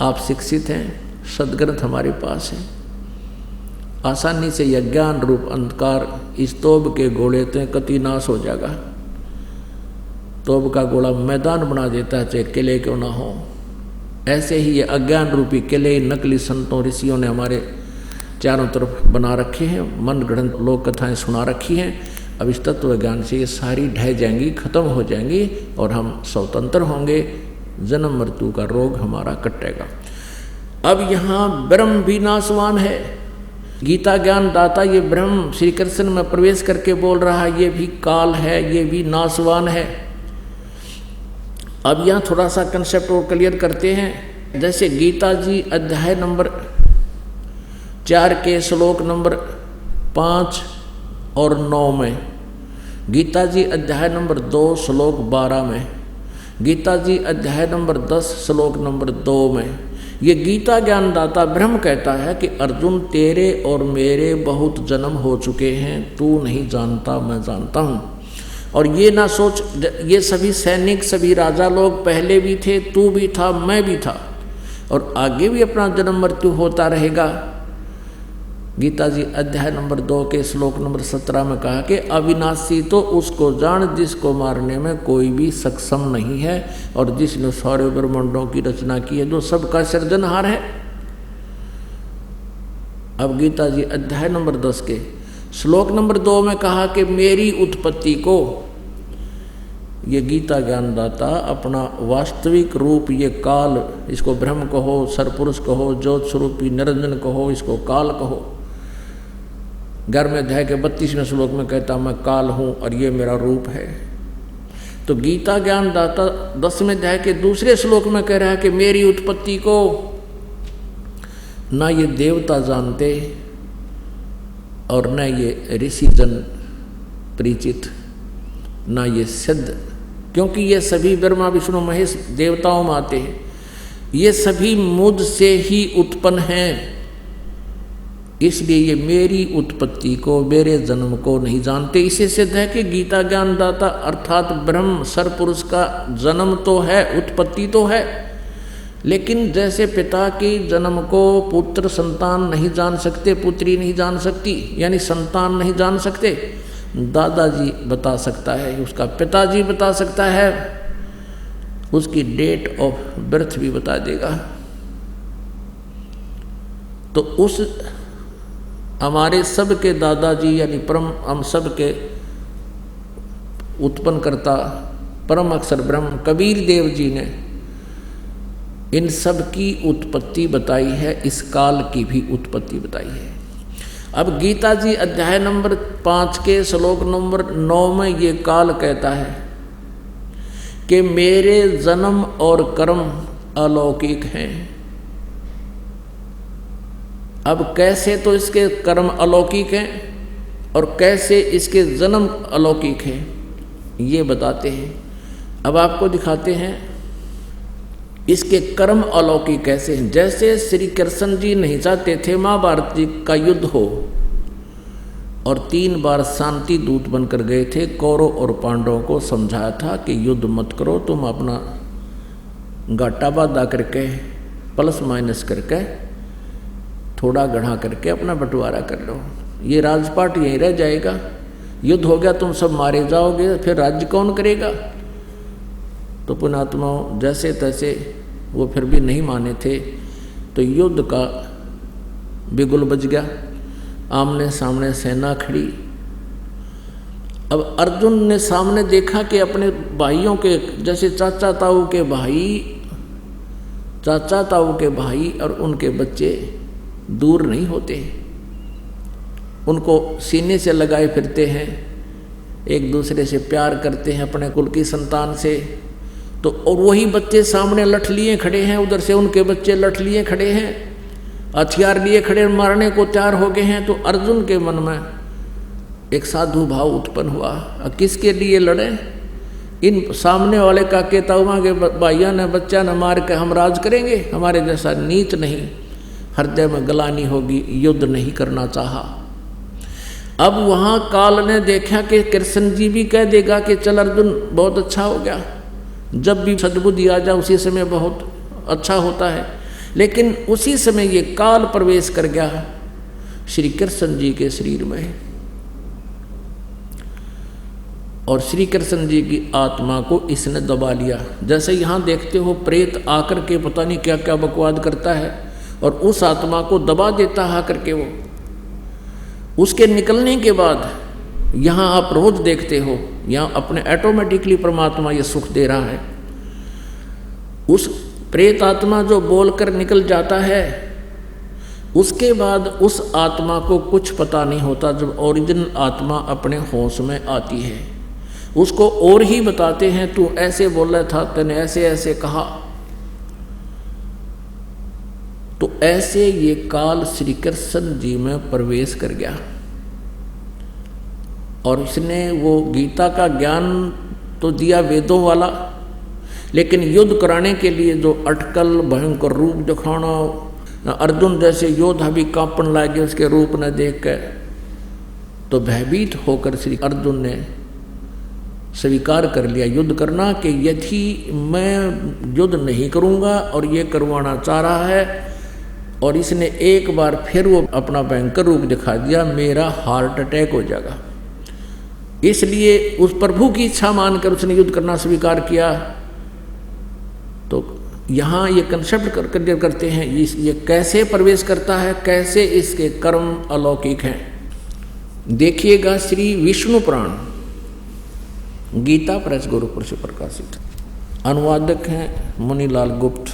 आप शिक्षित हैं, सदग्रंथ हमारे पास है, आसानी से यह ज्ञान रूप अंधकार इस तोब के गोले से कति नाश हो जाएगा। तोब का गोला मैदान बना देता है, चाहे किले क्यों ना हो। ऐसे ही ये अज्ञान रूपी किले नकली संतों ऋषियों ने हमारे चारों तरफ बना रखे हैं, मन गढ़ंत लोक कथाएं सुना रखी हैं। अब इस तत्व ज्ञान से ये सारी ढह जाएंगी, खत्म हो जाएंगी और हम स्वतंत्र होंगे, जन्म मृत्यु का रोग हमारा कटेगा। अब यहाँ ब्रह्म भी नाशवान है। गीता ज्ञान दाता ये ब्रह्म श्री कृष्ण में प्रवेश करके बोल रहा है, ये भी काल है, ये भी नाशवान है। अब यहाँ थोड़ा सा कंसेप्ट और क्लियर करते हैं। जैसे गीता जी अध्याय नंबर 4 के श्लोक नंबर 5 और 9 में, गीता जी अध्याय नंबर 2 श्लोक 12 में, गीता जी अध्याय नंबर 10 श्लोक नंबर 2 में, ये गीता ज्ञानदाता ब्रह्म कहता है कि अर्जुन तेरे और मेरे बहुत जन्म हो चुके हैं, तू नहीं जानता मैं जानता हूँ। और ये ना सोच, ये सभी सैनिक, सभी राजा लोग पहले भी थे, तू भी था, मैं भी था, और आगे भी अपना जन्म मृत्यु होता रहेगा। गीता जी अध्याय नंबर 2 के श्लोक नंबर 17 में कहा कि अविनाशी तो उसको जान जिसको मारने में कोई भी सक्षम नहीं है, और जिसने सारे ब्रह्मांडों की रचना की है, जो सबका सृजनहार है। अब गीता जी अध्याय नंबर 10 के श्लोक नंबर 2 में कहा कि मेरी उत्पत्ति को ये गीता ज्ञानदाता अपना वास्तविक रूप, ये काल, इसको ब्रह्म कहो, सरपुरुष कहो, ज्योत स्वरूपी निरंजन कहो, इसको काल कहो। 11वें अध्याय के 32वें श्लोक में कहता मैं काल हूँ और ये मेरा रूप है। तो गीता ज्ञानदाता 10वें अध्याय के दूसरे श्लोक में कह रहा है कि मेरी उत्पत्ति को ना ये देवता जानते और न ये ऋषिजन परिचित, ना ये सिद्ध, क्योंकि ये सभी ब्रह्मा विष्णु महेश देवताओं में आते हैं, ये सभी मुझ से ही उत्पन्न हैं, इसलिए ये मेरी उत्पत्ति को, मेरे जन्म को नहीं जानते। इसे सिद्ध है कि गीता ज्ञानदाता अर्थात ब्रह्म सरपुरुष का जन्म तो है, उत्पत्ति तो है, लेकिन जैसे पिता के जन्म को पुत्र संतान नहीं जान सकते, पुत्री नहीं जान सकती, यानी संतान नहीं जान सकते, दादाजी बता सकता है, उसका पिताजी बता सकता है, उसकी डेट ऑफ बर्थ भी बता देगा। तो उस हमारे सब के दादाजी यानी परम, हम सब के उत्पन्न करता परम अक्षर ब्रह्म कबीर देव जी ने इन सब की उत्पत्ति बताई है, इस काल की भी उत्पत्ति बताई है। अब गीता जी अध्याय नंबर 5 के श्लोक नंबर 9 में ये काल कहता है कि मेरे जन्म और कर्म अलौकिक हैं। अब कैसे तो इसके कर्म अलौकिक हैं और कैसे इसके जन्म अलौकिक हैं, ये बताते हैं। अब आपको दिखाते हैं इसके कर्म अलौकिक कैसे हैं। जैसे श्री कृष्ण जी नहीं चाहते थे महाभारत जी का युद्ध हो, और 3 बार शांति दूत बनकर गए थे, कौरव और पांडवों को समझाया था कि युद्ध मत करो, तुम अपना घाटा बाधा करके प्लस माइनस करके थोड़ा गढ़ा करके अपना बंटवारा कर लो, ये राजपाट यहीं रह जाएगा, युद्ध हो गया तुम सब मारे जाओगे, फिर राज्य कौन करेगा। तो पुण्यात्माओं जैसे तैसे वो फिर भी नहीं माने थे, तो युद्ध का बिगुल बज गया, आमने सामने सेना खड़ी। अब अर्जुन ने सामने देखा कि अपने भाइयों के, जैसे चाचा ताऊ के भाई, चाचा ताऊ के भाई और उनके बच्चे दूर नहीं होते, उनको सीने से लगाए फिरते हैं, एक दूसरे से प्यार करते हैं अपने कुल की संतान से। तो और वही बच्चे सामने लठ लिए खड़े हैं, उधर से उनके बच्चे लठ लिए खड़े हैं, हथियार लिए खड़े, मारने को तैयार हो गए हैं। तो अर्जुन के मन में एक साधु भाव उत्पन्न हुआ, किसके लिए लड़े, इन सामने वाले काके ताऊमा के भाइयों ने बच्चा ने मार के हम राज करेंगे, हमारे जैसा नीच नहीं, हृदय में गलानी होगी, युद्ध नहीं करना चाहा। अब वहाँ काल ने देखा कि कृष्ण जी भी कह देगा कि चल अर्जुन बहुत अच्छा हो गया, जब भी सद्बुद्धि आ जाए उसी समय बहुत अच्छा होता है। लेकिन उसी समय ये काल प्रवेश कर गया श्री कृष्ण जी के शरीर में, और श्री कृष्ण जी की आत्मा को इसने दबा लिया। जैसे यहाँ देखते हो प्रेत आकर के पता नहीं क्या क्या बकवाद करता है और उस आत्मा को दबा देता है आकर के वो। उसके निकलने के बाद यहाँ आप रोज देखते हो, यहाँ अपने ऑटोमेटिकली परमात्मा ये सुख दे रहा है। उस प्रेत आत्मा जो बोलकर निकल जाता है, उसके बाद उस आत्मा को कुछ पता नहीं होता। जब ओरिजिनल आत्मा अपने होश में आती है, उसको और ही बताते हैं, तू ऐसे बोला था, तूने ऐसे ऐसे कहा। तो ऐसे ये काल श्री कृष्ण जी में प्रवेश कर गया, और इसने वो गीता का ज्ञान तो दिया वेदों वाला, लेकिन युद्ध कराने के लिए जो अटकल भयंकर रूप दिखाना, अर्जुन जैसे योद्धा भी कांपन लगे उसके रूप न देख कर, तो भयभीत होकर श्री अर्जुन ने स्वीकार कर लिया युद्ध करना कि यदि मैं युद्ध नहीं करूँगा और ये करवाना चाह रहा है, और इसने एक बार फिर वो अपना भयंकर रूप दिखा दिया, मेरा हार्ट अटैक हो जाएगा। इसलिए उस प्रभु की इच्छा मानकर उसने युद्ध करना स्वीकार किया। तो यहाँ ये कंसेप्ट करते हैं ये कैसे प्रवेश करता है, कैसे इसके कर्म अलौकिक हैं। देखिएगा श्री विष्णु पुराण गीता प्रेस गोरखपुर से प्रकाशित, अनुवादक हैं मुनीलाल गुप्त।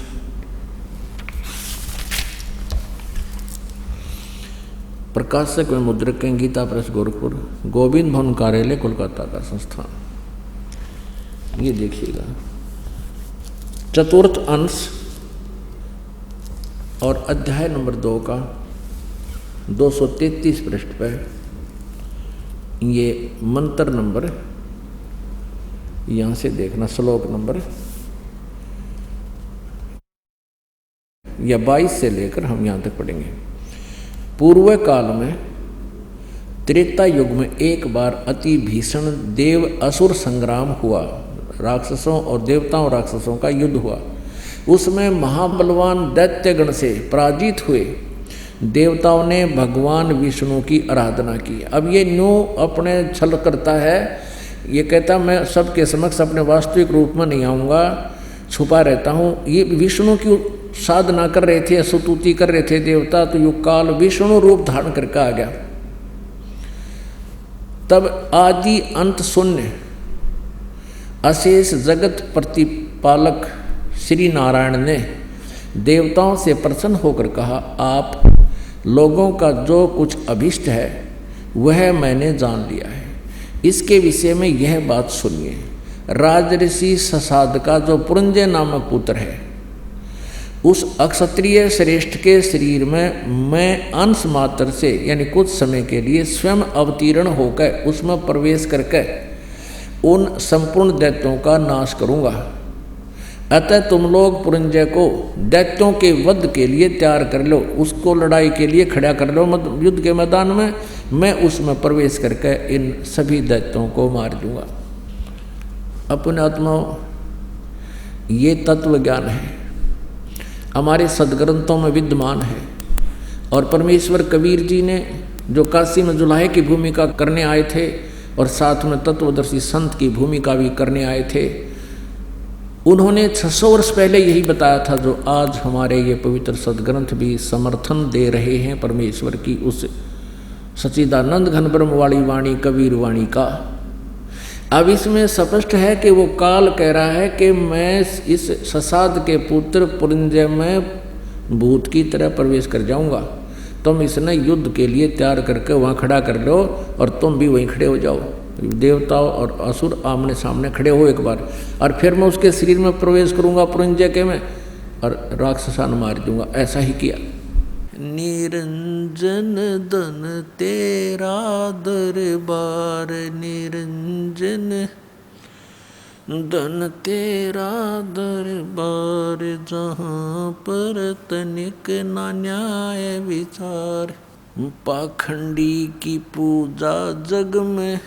प्रकाशक व मुद्रक हैं गीता प्रेस गोरखपुर, गोविंद भवन कार्यालय कोलकाता का संस्थान। ये देखिएगा चतुर्थ अंश और अध्याय नंबर 2 का 233 पृष्ठ पर ये मंत्र नंबर, यहाँ से देखना श्लोक नंबर या 22 से लेकर हम यहाँ तक पढ़ेंगे। पूर्व काल में त्रेता युग में एक बार अति भीषण देव असुर संग्राम हुआ। राक्षसों और देवताओं राक्षसों का युद्ध हुआ। उसमें महाबलवान दैत्यगण से पराजित हुए देवताओं ने भगवान विष्णु की आराधना की। अब ये न्यू अपने छल करता है, ये कहता मैं सबके समक्ष अपने वास्तविक रूप में नहीं आऊँगा, छुपा रहता हूँ। ये विष्णु की साधना कर रहे थे, स्तुति कर रहे थे देवता, तो युग काल विष्णु रूप धारण करके आ गया। तब आदि अंत शून्य अशेष जगत प्रतिपालक श्री नारायण ने देवताओं से प्रसन्न होकर कहा, आप लोगों का जो कुछ अभिष्ट है वह मैंने जान लिया है। इसके विषय में यह बात सुनिए। राजऋषि ससाद का जो पुरंजय नामक पुत्र है, उस अक्षत्रिय श्रेष्ठ के शरीर में मैं अंश मात्र से यानी कुछ समय के लिए स्वयं अवतीर्ण होकर उसमें प्रवेश करके उन संपूर्ण दैत्यों का नाश करूंगा। अतः तुम लोग पुरंजय को दैत्यों के वध के लिए तैयार कर लो, उसको लड़ाई के लिए खड़ा कर लो युद्ध के मैदान में। मैं उसमें प्रवेश करके इन सभी दैत्यों को मार दूंगा। अपने आत्माओं, ये तत्व ज्ञान है, हमारे सदग्रंथों में विद्यमान है। और परमेश्वर कबीर जी ने जो काशी में जुलाहे की भूमिका करने आए थे और साथ में तत्वदर्शी संत की भूमिका भी करने आए थे, उन्होंने 600 वर्ष पहले यही बताया था जो आज हमारे ये पवित्र सदग्रंथ भी समर्थन दे रहे हैं परमेश्वर की उस सच्चिदानंद घन ब्रह्म वाली वाणी कबीर वाणी का। अब इसमें स्पष्ट है कि वो काल कह रहा है कि मैं इस ससाद के पुत्र पुरंजय में भूत की तरह प्रवेश कर जाऊंगा। तुम इसने युद्ध के लिए तैयार करके वहाँ खड़ा कर लो और तुम भी वहीं खड़े हो जाओ। देवताओं और असुर आमने सामने खड़े हो एक बार, और फिर मैं उसके शरीर में प्रवेश करूंगा पुरंजय के में और राक्षसान मार दूंगा। ऐसा ही किया। निरंजन धन तेरा दरबार, निरंजन धन तेरा दरबार, जहाँ पर तनिक ना न्याय विचार। पाखंडी की पूजा जग में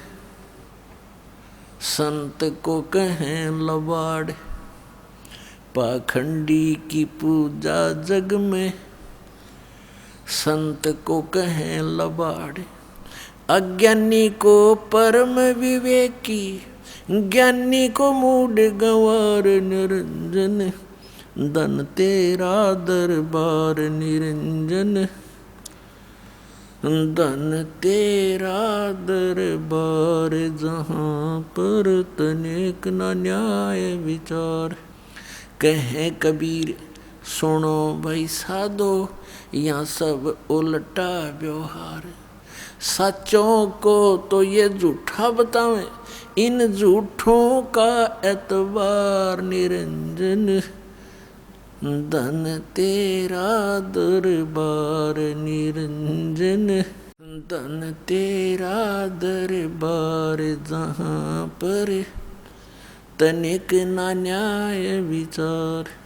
संत को कहें लबाड़। पाखंडी की पूजा जग में संत को कहें लबाड़। अज्ञानी को परम विवेकी, ज्ञानी को मूढ़ गंवार। निरंजन धन तेरा दरबार, निरंजन धन तेरा दरबार, जहाँ पर तनिक न न्याय विचार। कहें कबीर सुनो भाई साधो, यहाँ सब उल्टा व्यवहार। सच्चों को तो ये झूठा बतावें, इन झूठों का एतबार। निरंजन धन तेरा दरबार, निरंजन धन तेरा दरबार, जहाँ पर तनिक ना न्याय विचार।